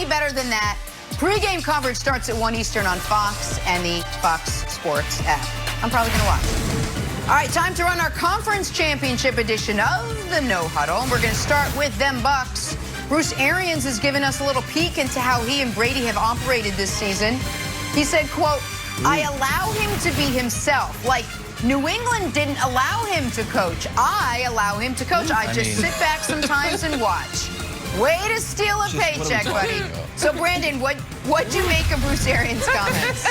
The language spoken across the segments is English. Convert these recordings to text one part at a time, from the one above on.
any better than that. Pre-game coverage starts at 1 Eastern on Fox and the Fox Sports app. I'm probably going to watch. All right, time to run our conference championship edition of the No Huddle. We're going to start with them Bucs. Bruce Arians has given us a little peek into how he and Brady have operated this season. He said, quote, I allow him to be himself. Like, New England didn't allow him to coach. I allow him to coach. I just sit back sometimes and watch. Way to steal a paycheck, buddy. So, Brandon, what'd you make of Bruce Arians' comments?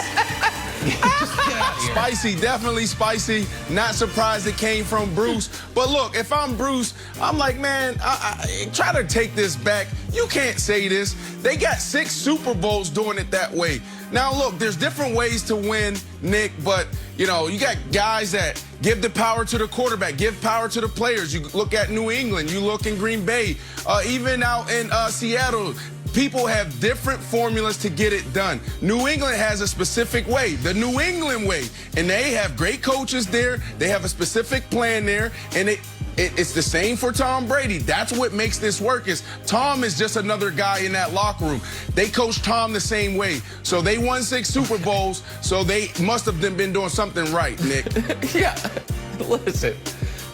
Spicy, definitely spicy. Not surprised it came from Bruce. But look, if I'm Bruce, I'm like, man, I try to take this back. You can't say this. They got 6 Super Bowls doing it that way. Now, look, there's different ways to win, Nick, but, you know, you got guys that give the power to the quarterback, give power to the players. You look at New England, you look in Green Bay, even out in Seattle. People have different formulas to get it done. New England has a specific way, the New England way, and they have great coaches there. They have a specific plan there, and it's the same for Tom Brady. That's what makes this work. Is Tom is just another guy in that locker room. They coach Tom the same way. So they won 6 Super Bowls, so they must have been doing something right, Nick. Yeah, listen.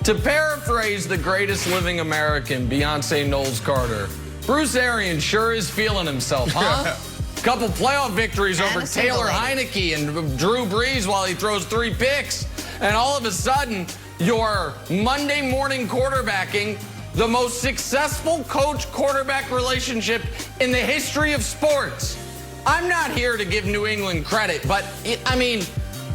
To paraphrase the greatest living American, Beyonce Knowles Carter, Bruce Arians sure is feeling himself, huh? Couple playoff victories over Taylor Heineke and Drew Brees while he throws 3 picks. And all of a sudden, you're Monday morning quarterbacking the most successful coach-quarterback relationship in the history of sports. I'm not here to give New England credit, but, I mean,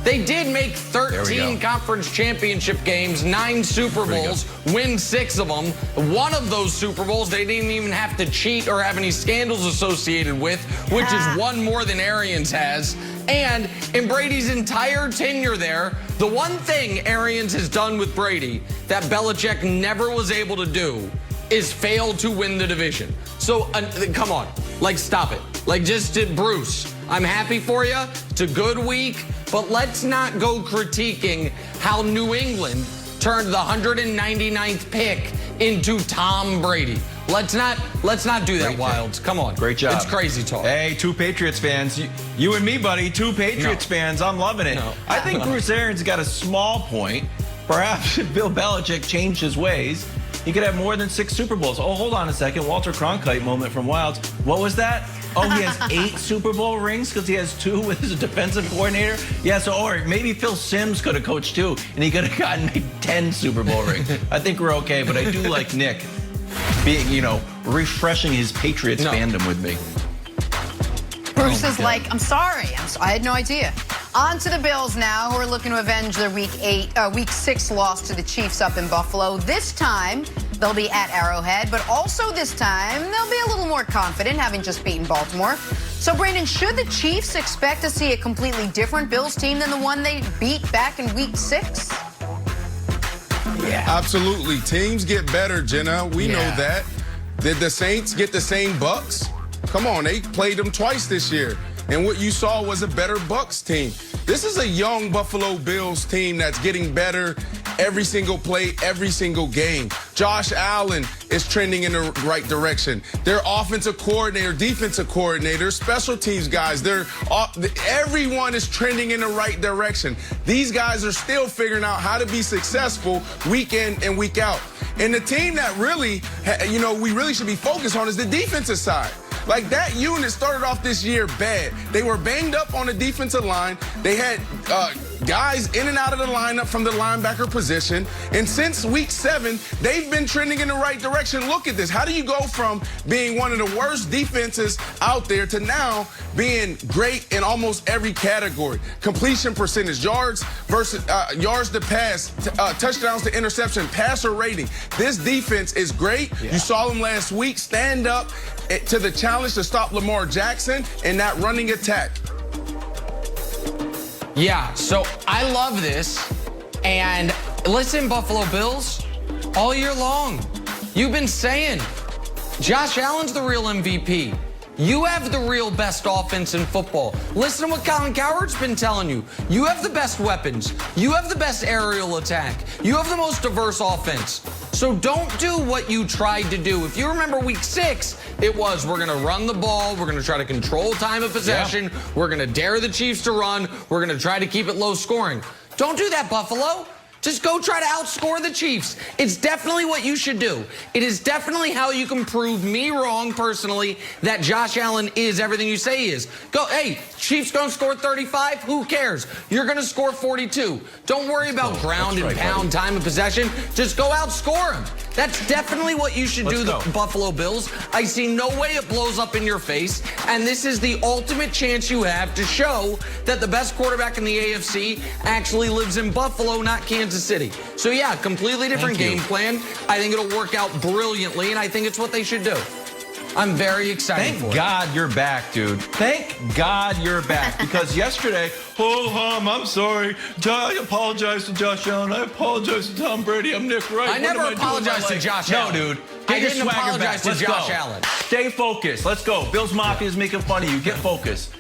they did make 13 conference championship games, 9 Super Bowls, win 6 of them. One of those Super Bowls they didn't even have to cheat or have any scandals associated with, which is one more than Arians has. And in Brady's entire tenure there, the one thing Arians has done with Brady that Belichick never was able to do is fail to win the division. So, come on. Like, stop it. Like, just Bruce, I'm happy for you. It's a good week. But let's not go critiquing how New England turned the 199th pick into Tom Brady. Let's not do that, Wilds. Come on. Great job. It's crazy talk. Hey, 2 Patriots fans. You and me, buddy. 2 Patriots fans. I'm loving it. No. I think Bruce Arians got a small point. Perhaps if Bill Belichick changed his ways, he could have more than 6 Super Bowls. Oh, hold on a second. Walter Cronkite moment from Wilds. What was that? Oh, he has 8 Super Bowl rings because he has 2 with his defensive coordinator? Yeah, so, or maybe Phil Simms could have coached too, and he could have gotten 10 Super Bowl rings. I think we're okay, but I do like Nick being, refreshing his Patriots fandom with me. Bruce is like, I'm sorry. I had no idea. On to the Bills now, who are looking to avenge their Week 6 loss to the Chiefs up in Buffalo. This time, they'll be at Arrowhead, but also this time, they'll be a little more confident, having just beaten Baltimore. So, Brandon, should the Chiefs expect to see a completely different Bills team than the one they beat back in Week 6? Yeah. Absolutely. Teams get better, Jenna. We know that. Did the Saints get the same Bucs? Come on, they played them twice this year. And what you saw was a better Bucs team. This is a young Buffalo Bills team that's getting better every single play, every single game. Josh Allen is trending in the right direction. Their offensive coordinator, defensive coordinator, special teams guys, everyone is trending in the right direction. These guys are still figuring out how to be successful week in and week out. And the team that really, we really should be focused on is the defensive side. Like, that unit started off this year bad. They were banged up on the defensive line. They had guys in and out of the lineup from the linebacker position. And since Week 7, they've been trending in the right direction. Look at this. How do you go from being one of the worst defenses out there to now being great in almost every category? Completion percentage, yards versus yards to pass, touchdowns to interception, passer rating. This defense is great. You saw them last week stand up to the challenge to stop Lamar Jackson and that running attack. Yeah, so I love this. And listen, Buffalo Bills, all year long, you've been saying Josh Allen's the real MVP. You have the real best offense in football. Listen to what Colin Cowherd's been telling you. You have the best weapons. You have the best aerial attack. You have the most diverse offense. So don't do what you tried to do. If you remember week 6, it was we're going to run the ball. We're going to try to control time of possession. Yeah. We're going to dare the Chiefs to run. We're going to try to keep it low scoring. Don't do that, Buffalo. Just go try to outscore the Chiefs. It's definitely what you should do. It is definitely how you can prove me wrong personally that Josh Allen is everything you say he is. Go, hey, Chiefs going to score 35? Who cares? You're going to score 42. Don't worry about ground and pound time of possession. Just go outscore them. That's definitely what you should do, the Buffalo Bills. I see no way it blows up in your face, and this is the ultimate chance you have to show that the best quarterback in the AFC actually lives in Buffalo, not Kansas City. So yeah, completely different game plan. I think it'll work out brilliantly, and I think it's what they should do. I'm very excited for it. Thank God you're back, dude. Thank God you're back. Because yesterday, I'm sorry. I apologize to Josh Allen. I apologize to Tom Brady. I'm Nick Wright. I never apologized to Josh Allen. No, dude. I didn't apologize to Josh Allen. Stay focused. Let's go. Bills Mafia is making fun of you. Get focused.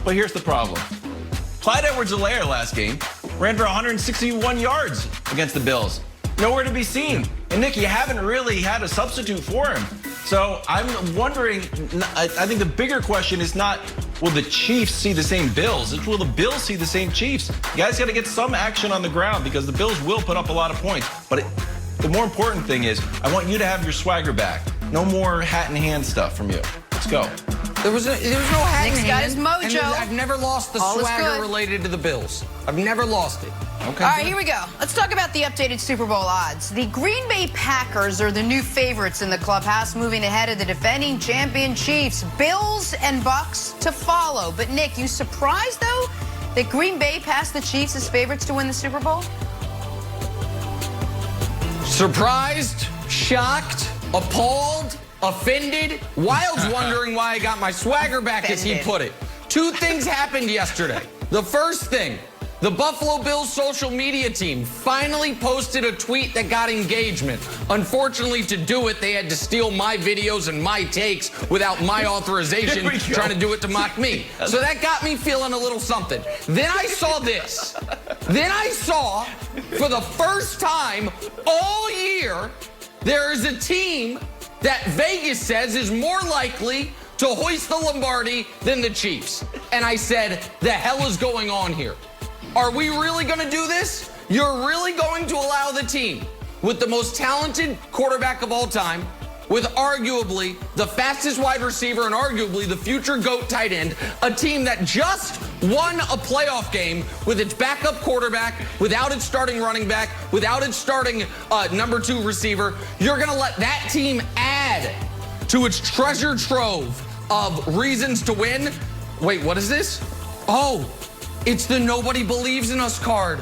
But here's the problem. Clyde Edwards-Helaire last game ran for 161 yards against the Bills. Nowhere to be seen. And Nick, you haven't really had a substitute for him. So I'm wondering, I think the bigger question is not, will the Chiefs see the same Bills? It's will the Bills see the same Chiefs? You guys got to get some action on the ground because the Bills will put up a lot of points. But the more important thing is, I want you to have your swagger back. No more hat in hand stuff from you. Let's go. There was no hat in hand. Nick's got his mojo. I've never lost the swagger related to the Bills. I've never lost it. Okay. All right, here we go. Let's talk about the updated Super Bowl odds. The Green Bay Packers are the new favorites in the clubhouse, moving ahead of the defending champion Chiefs. Bills and Bucs to follow. But Nick, you surprised, though, that Green Bay passed the Chiefs as favorites to win the Super Bowl? Surprised, shocked, appalled, offended. Wild's wondering why I got my swagger back, as he put it. 2 things happened yesterday. The first thing, the Buffalo Bills social media team finally posted a tweet that got engagement. Unfortunately, to do it, they had to steal my videos and my takes without my authorization, trying to do it to mock me. So that got me feeling a little something. Then I saw this. Then I saw, for the first time all year, there is a team that Vegas says is more likely to hoist the Lombardi than the Chiefs. And I said, the hell is going on here? Are we really going to do this? You're really going to allow the team with the most talented quarterback of all time, with arguably the fastest wide receiver and arguably the future GOAT tight end, a team that just won a playoff game with its backup quarterback, without its starting running back, without its starting number 2 receiver. You're going to let that team add to its treasure trove of reasons to win? Wait, what is this? Oh, it's the nobody believes in us card.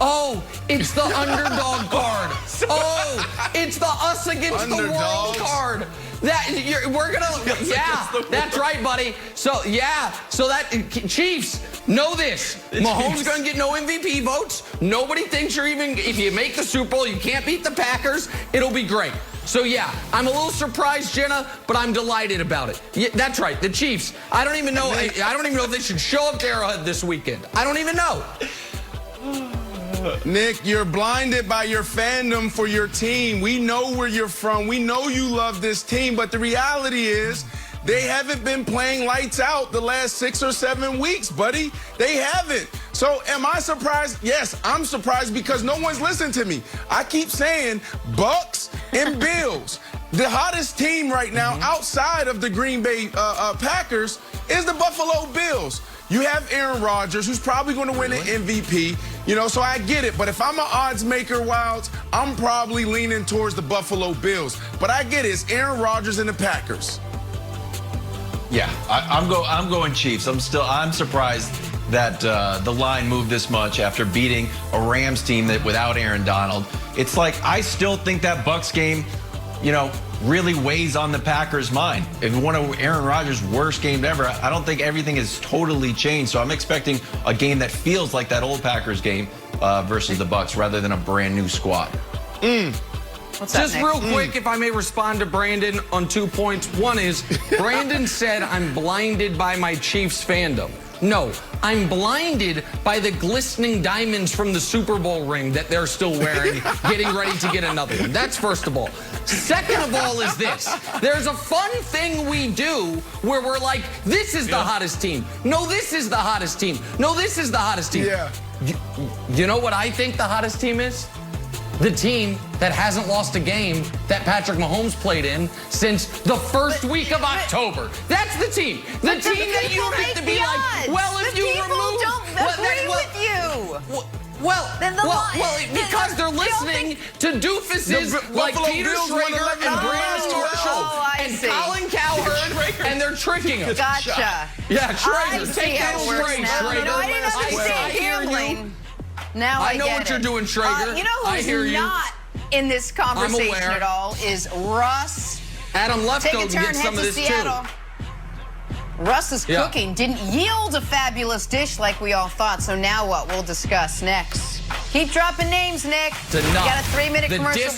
Oh, it's the underdog card. Oh, it's the us against the world card. We're gonna, yeah, that's right, buddy. So yeah, so that Chiefs know this. Mahomes gonna get no MVP votes. Nobody thinks you're even. If you make the Super Bowl, you can't beat the Packers. It'll be great. So yeah, I'm a little surprised, Jenna, but I'm delighted about it. Yeah, that's right, the Chiefs. I don't even know. I don't even know if they should show up to Arrowhead this weekend. I don't even know. Nick, you're blinded by your fandom for your team. We know where you're from. We know you love this team, but the reality is they haven't been playing lights out the last 6 or 7 weeks, buddy. They haven't. So am I surprised? Yes, I'm surprised because no one's listening to me. I keep saying Bucs and Bills. The hottest team right now outside of the Green Bay Packers is the Buffalo Bills. You have Aaron Rodgers, who's probably going to win an MVP, so I get it. But if I'm an odds maker, Wilds, I'm probably leaning towards the Buffalo Bills. But I get it. It's Aaron Rodgers and the Packers. Yeah, I'm going Chiefs. I'm surprised that the line moved this much after beating a Rams team that without Aaron Donald. It's like I still think that Bucs game, really weighs on the Packers' mind. If one of Aaron Rodgers' worst games ever, I don't think everything has totally changed. So I'm expecting a game that feels like that old Packers game versus the Bucs rather than a brand new squad. What's that, Just Nick? real quick, if I may respond to Brandon on 2 points. One is, Brandon said I'm blinded by my Chiefs fandom. No, I'm blinded by the glistening diamonds from the Super Bowl ring that they're still wearing, getting ready to get another one. That's first of all. Second of all is this. There's a fun thing we do where we're like, this is the hottest team. No, this is the hottest team. No, this is the hottest team. Yeah. You know what I think the hottest team is? The team that hasn't lost a game that Patrick Mahomes played in since the first week of October. That's the team. The team that you get to be like, well, if you remove... don't agree with you. Because they're listening to doofuses like Buffalo Peter Bills won Schrager 11 and Brandon Marshall and Colin Cowherd, and they're tricking them. Gotcha. Yeah, I Schrager. see Take how that it works straight, now. Schrager. No, I didn't understand I hear you. gambling. Now I know get what it. you're doing, Schrager. You know I hear who's you. not in this conversation aware. at all is Russ. Adam Take a Lefkoe turn, gets head some of to this Seattle. too. Russ's Yeah. cooking didn't yield a fabulous dish like we all thought. So now what? We'll discuss next. Keep dropping names, Nick. It's enough. You got a 3-minute The commercial. dis-